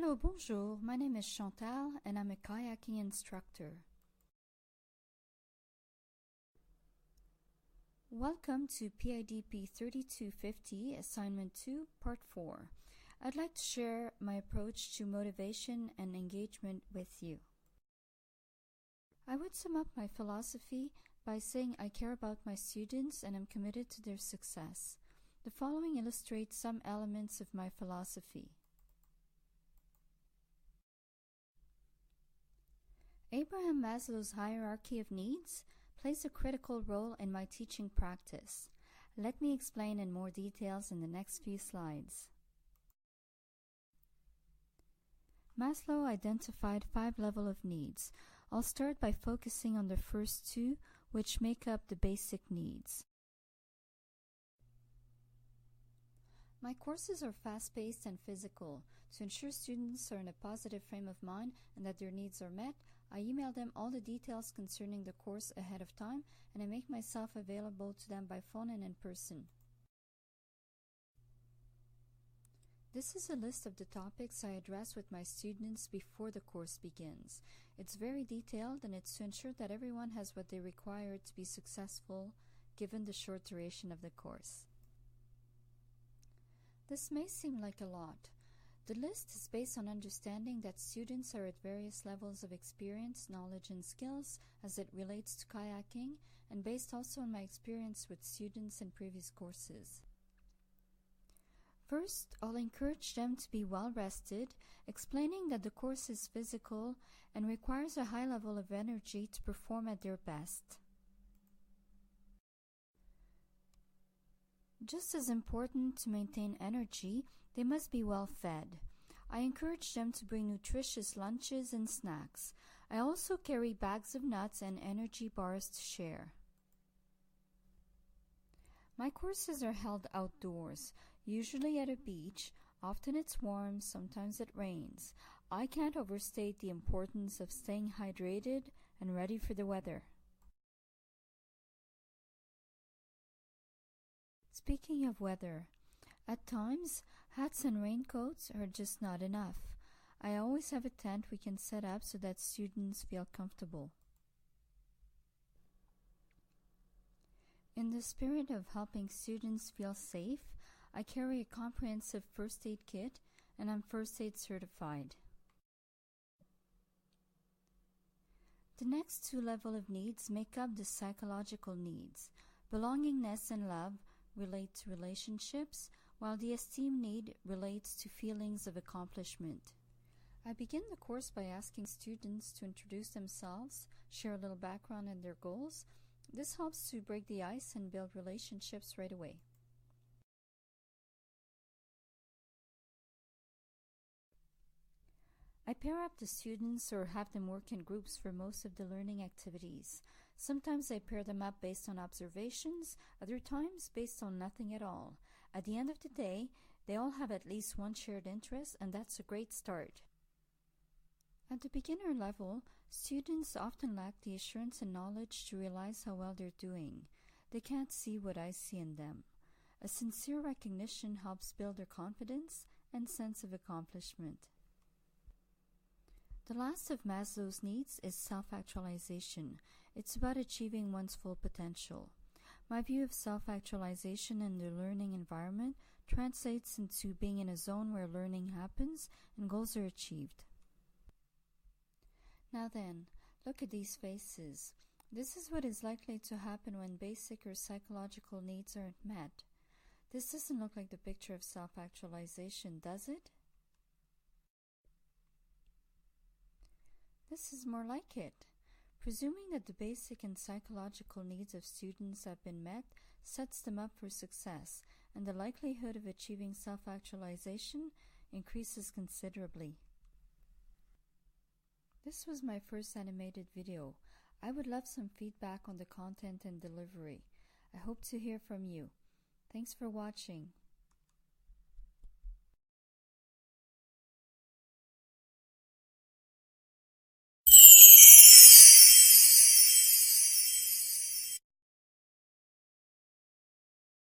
Hello, bonjour. My name is Chantal and I'm a kayaking instructor. Welcome to PIDP 3250, Assignment 2, Part 4. I'd like to share my approach to motivation and engagement with you. I would sum up my philosophy by saying I care about my students and am committed to their success. The following illustrates some elements of my philosophy. Abraham Maslow's hierarchy of needs plays a critical role in my teaching practice. Let me explain in more details in the next few slides. Maslow identified 5 levels of needs. I'll start by focusing on the first 2, which make up the basic needs. My courses are fast-paced and physical. To ensure students are in a positive frame of mind and that their needs are met, I email them all the details concerning the course ahead of time, and I make myself available to them by phone and in person. This is a list of the topics I address with my students before the course begins. It's very detailed, and it's to ensure that everyone has what they require to be successful given the short duration of the course. This may seem like a lot. The list is based on understanding that students are at various levels of experience, knowledge, and skills as it relates to kayaking, and based also on my experience with students in previous courses. First, I'll encourage them to be well rested, explaining that the course is physical and requires a high level of energy to perform at their best. Just as important to maintain energy, they must be well fed. I encourage them to bring nutritious lunches and snacks. I also carry bags of nuts and energy bars to share. My courses are held outdoors, usually at a beach. Often it's warm, sometimes it rains. I can't overstate the importance of staying hydrated and ready for the weather. Speaking of weather, at times, hats and raincoats are just not enough. I always have a tent we can set up so that students feel comfortable. In the spirit of helping students feel safe, I carry a comprehensive first aid kit and I'm first aid certified. The next 2 levels of needs make up the psychological needs. Belongingness and love relate to relationships, while the esteem need relates to feelings of accomplishment. I begin the course by asking students to introduce themselves, share a little background and their goals. This helps to break the ice and build relationships right away. I pair up the students or have them work in groups for most of the learning activities. Sometimes I pair them up based on observations, other times based on nothing at all. At the end of the day, they all have at least one shared interest, and that's a great start. At the beginner level, students often lack the assurance and knowledge to realize how well they're doing. They can't see what I see in them. A sincere recognition helps build their confidence and sense of accomplishment. The last of Maslow's needs is self-actualization. It's about achieving one's full potential. My view of self-actualization in the learning environment translates into being in a zone where learning happens and goals are achieved. Now then, look at these faces. This is what is likely to happen when basic or psychological needs aren't met. This doesn't look like the picture of self-actualization, does it? This is more like it. Presuming that the basic and psychological needs of students have been met sets them up for success, and the likelihood of achieving self-actualization increases considerably. This was my first animated video. I would love some feedback on the content and delivery. I hope to hear from you. Thanks for watching.